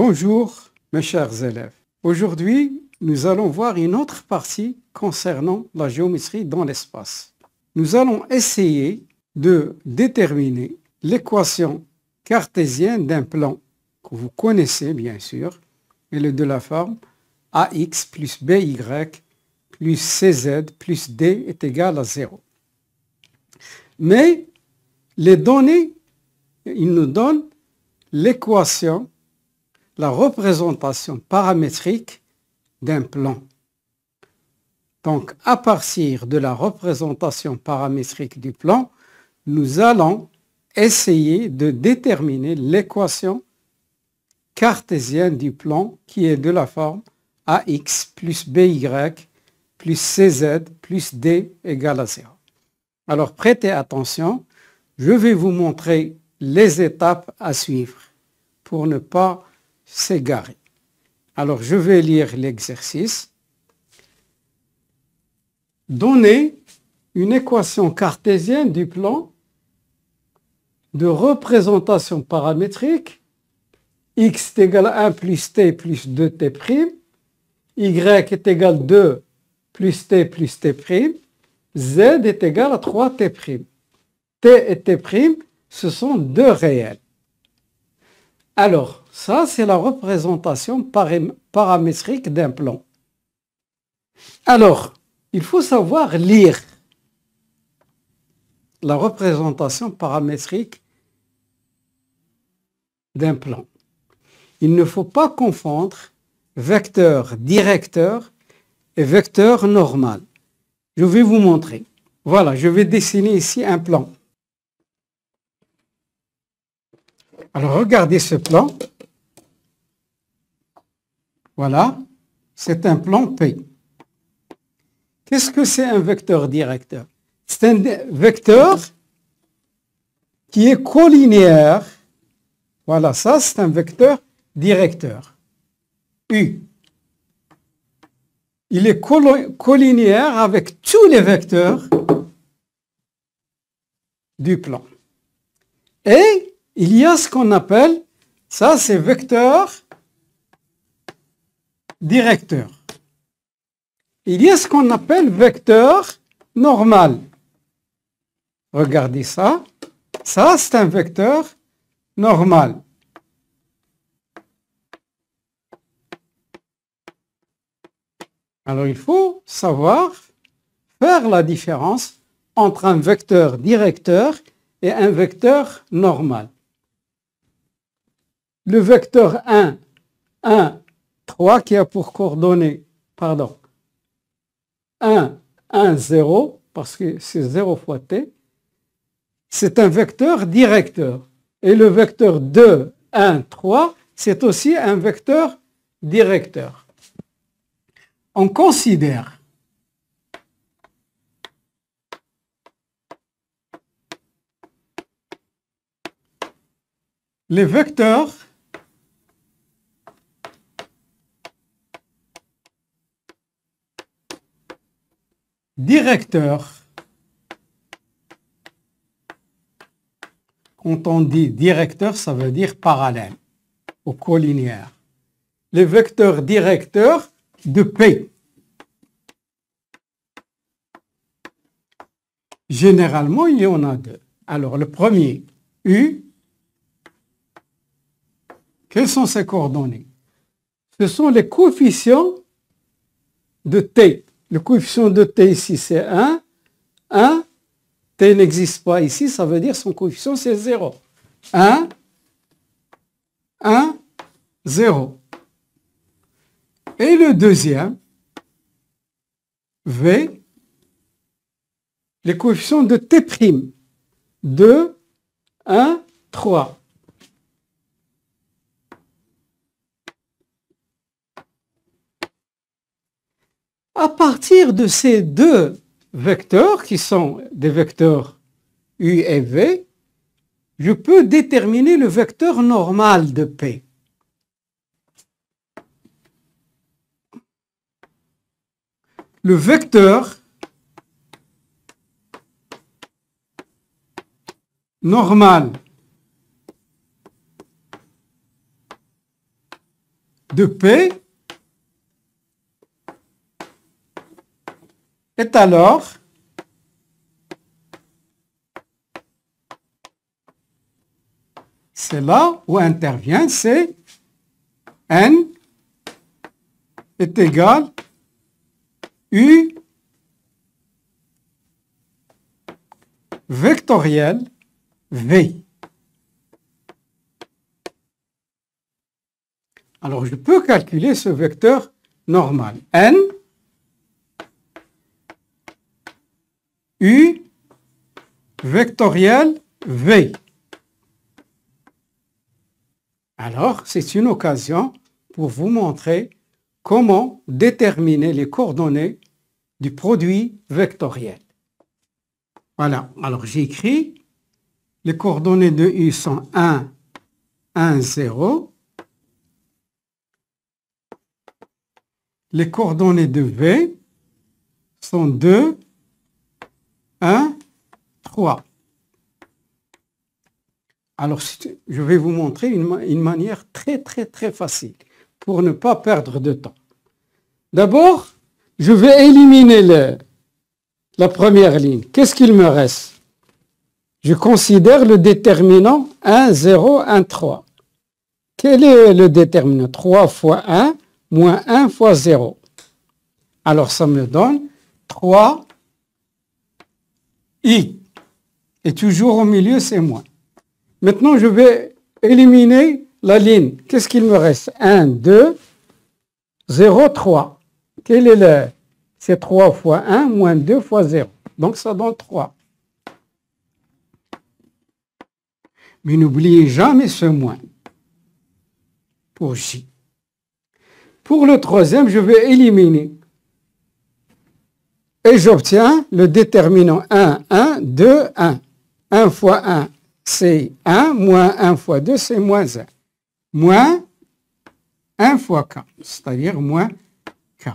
Bonjour mes chers élèves. Aujourd'hui, nous allons voir une autre partie concernant la géométrie dans l'espace. Nous allons essayer de déterminer l'équation cartésienne d'un plan que vous connaissez bien sûr. Elle est de la forme AX plus BY plus CZ plus D est égal à 0. Mais les données, ils nous donnent l'équation, la représentation paramétrique d'un plan. Donc, à partir de la représentation paramétrique du plan, nous allons essayer de déterminer l'équation cartésienne du plan qui est de la forme AX plus BY plus CZ plus D égale à 0. Alors, prêtez attention, je vais vous montrer les étapes à suivre pour ne pas s'égarer. Alors, je vais lire l'exercice. Donnez une équation cartésienne du plan de représentation paramétrique x est égal à 1 plus t plus 2t', y est égal à 2 plus t, z est égal à 3t'. T et t', ce sont deux réels. Alors, ça, c'est la représentation paramétrique d'un plan. Alors, il faut savoir lire la représentation paramétrique d'un plan. Il ne faut pas confondre vecteur directeur et vecteur normal. Je vais vous montrer. Voilà, je vais dessiner ici un plan. Alors, regardez ce plan. Voilà, c'est un plan P. Qu'est-ce que c'est un vecteur directeur? C'est un vecteur qui est collinéaire. Voilà, ça c'est un vecteur directeur. U. Il est collinéaire avec tous les vecteurs du plan. Et il y a ce qu'on appelle, ça c'est vecteur directeur. Il y a ce qu'on appelle vecteur normal. Regardez ça. Ça, c'est un vecteur normal. Alors, il faut savoir faire la différence entre un vecteur directeur et un vecteur normal. Le vecteur 1, 3 qui a pour coordonnées, 1, 0, parce que c'est 0 fois t, c'est un vecteur directeur. Et le vecteur 2, 1, 3, c'est aussi un vecteur directeur. On considère les vecteurs directeurs. Quand on dit directeur, ça veut dire parallèle ou collinéaire. Les vecteurs directeurs de P. Généralement, il y en a deux. Alors, le premier, U. Quelles sont ses coordonnées? Ce sont les coefficients de T. Le coefficient de T ici, c'est 1. 1. T n'existe pas ici, ça veut dire son coefficient, c'est 0. 1, 1, 0. Et le deuxième, V, les coefficients de T'. 2, 1, 3. À partir de ces deux vecteurs, qui sont des vecteurs U et V, je peux déterminer le vecteur normal de P. Le vecteur normal de P est alors c'est là où intervient, c'est N est égal U vectoriel V. Alors, je peux calculer ce vecteur normal. N U vectoriel V. Alors, c'est une occasion pour vous montrer comment déterminer les coordonnées du produit vectoriel. Voilà, alors j'écris, les coordonnées de U sont 1, 1, 0. Les coordonnées de V sont 2, 1, 3. Alors, je vais vous montrer une manière très facile pour ne pas perdre de temps. D'abord, je vais éliminer la première ligne. Qu'est-ce qu'il me reste? Je considère le déterminant 1, 0, 1, 3. Quel est le déterminant? 3 fois 1 moins 1 fois 0. Alors, ça me donne 3i. Et toujours au milieu, c'est moins. Maintenant, je vais éliminer la ligne. Qu'est-ce qu'il me reste? 1, 2, 0, 3. Quel est le... C'est 3 fois 1 moins 2 fois 0. Donc, ça donne 3. Mais n'oubliez jamais ce moins pour J. Pour le troisième, je vais éliminer. Et j'obtiens le déterminant 1, 1, 2, 1. 1 fois 1, c'est 1, moins 1 fois 2, c'est moins 1. Moins 1 fois K, c'est-à-dire moins K.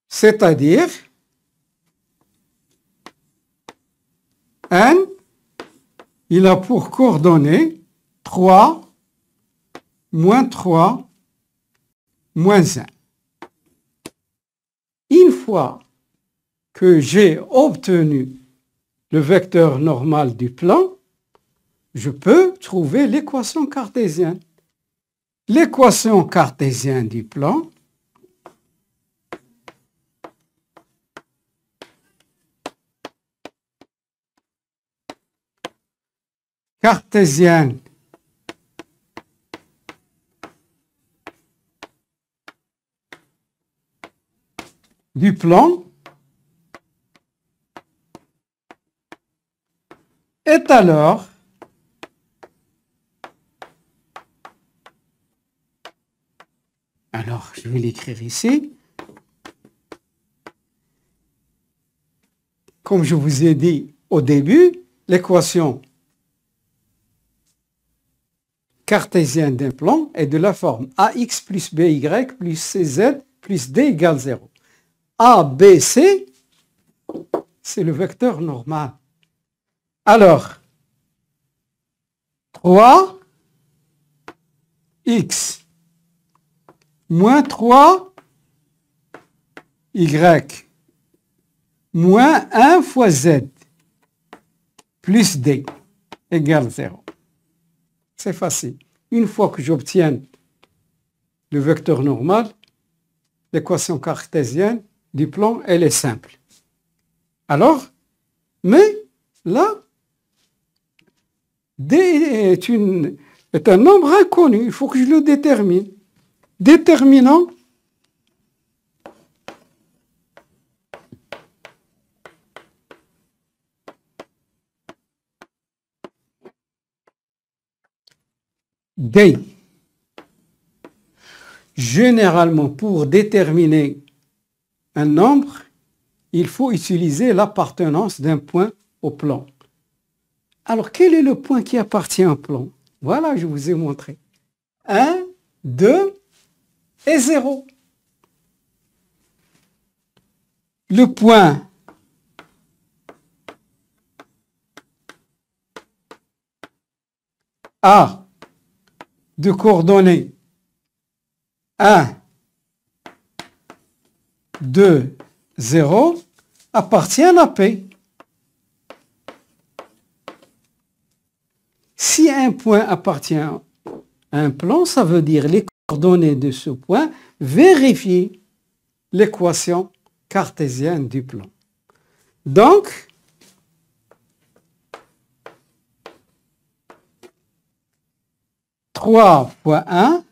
C'est-à-dire N, il a pour coordonnées 3, moins 3, moins 1. Une fois que j'ai obtenu le vecteur normal du plan, je peux trouver l'équation cartésienne. L'équation cartésienne du plan est alors je vais l'écrire ici. Comme je vous ai dit au début, l'équation cartésienne d'un plan est de la forme AX plus BY plus CZ plus D égale 0. A, B, C, c'est le vecteur normal. Alors, 3x moins 3y moins 1 fois z plus d égale 0. C'est facile. Une fois que j'obtiens le vecteur normal, l'équation cartésienne du plan, elle est simple. Alors, mais là, d est un nombre inconnu. Il faut que je le détermine. Déterminant D. Généralement, pour déterminer un nombre, il faut utiliser l'appartenance d'un point au plan. Alors, quel est le point qui appartient au plan? Voilà, je vous ai montré. 1, 2 et 0. Le point A de coordonnées 1, 2, 0 appartiennent à P. Si un point appartient à un plan, ça veut dire les coordonnées de ce point vérifient l'équation cartésienne du plan. Donc, trois fois 1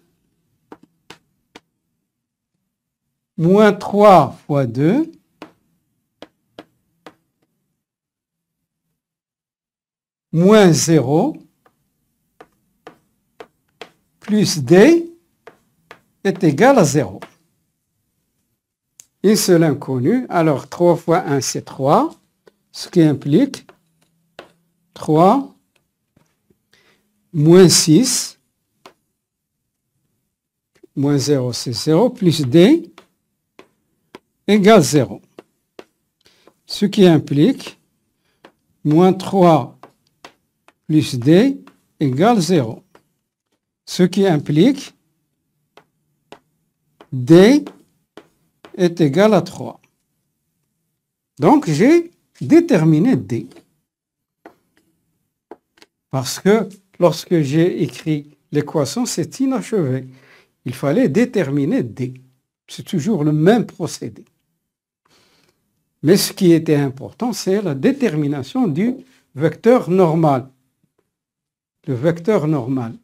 moins 3 fois 2 moins 0 plus D est égal à 0. Une seule inconnue, alors 3 fois 1 c'est 3, ce qui implique 3 moins 6, moins 0 c'est 0, plus D égale 0. Ce qui implique moins 3 plus D égale 0. Ce qui implique D est égal à 3. Donc, j'ai déterminé D. Parce que lorsque j'ai écrit l'équation, c'est inachevé. Il fallait déterminer D. C'est toujours le même procédé. Mais ce qui était important, c'est la détermination du vecteur normal. Le vecteur normal.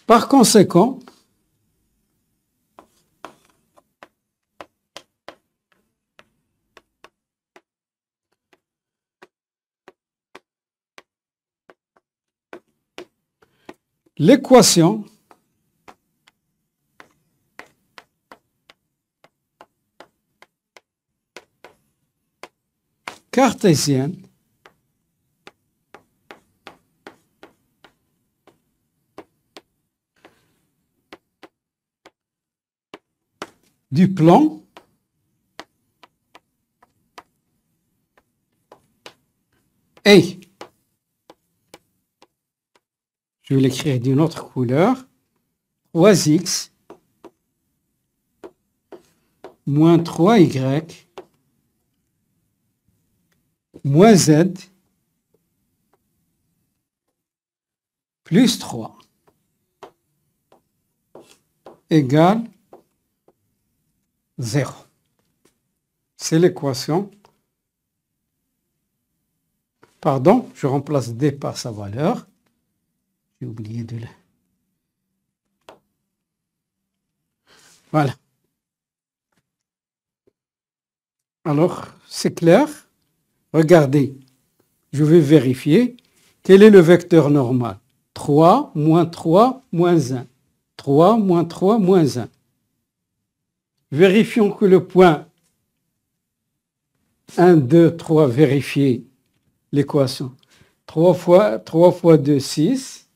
Par conséquent, l'équation cartésienne du plan est, je vais l'écrire d'une autre couleur, 3x moins 3y moins z plus 3 égale 0. C'est l'équation. Pardon, je remplace D par sa valeur. J'ai oublié de le... Voilà. Alors, c'est clair. Regardez, je vais vérifier quel est le vecteur normal. 3, moins 3, moins 1. 3, moins 3, moins 1. Vérifions que le point 1, 2, 3, vérifiez l'équation. 3 fois 2, 6.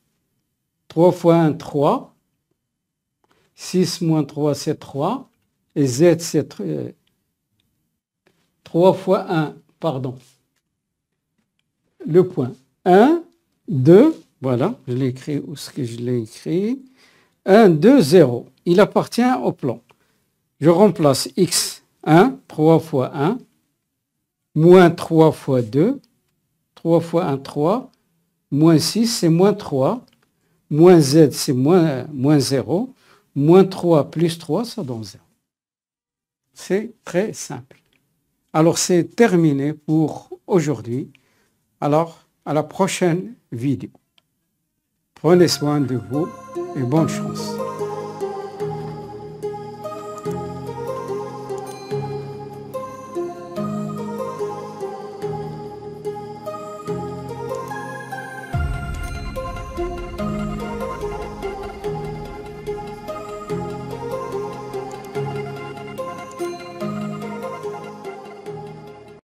3 fois 1, 3. 6 moins 3, c'est 3. Et Z, c'est 3 fois 1, pardon. Le point 1, 2, voilà, je l'ai écrit où est-ce que je l'ai écrit. 1, 2, 0. Il appartient au plan. Je remplace x, 1, 3 fois 1, moins 3 fois 2, 3 fois 1, 3, moins 6, c'est moins 3, moins z, c'est moins 0, moins 3 plus 3, ça donne 0. C'est très simple. Alors, c'est terminé pour aujourd'hui. Alors, à la prochaine vidéo. Prenez soin de vous et bonne chance.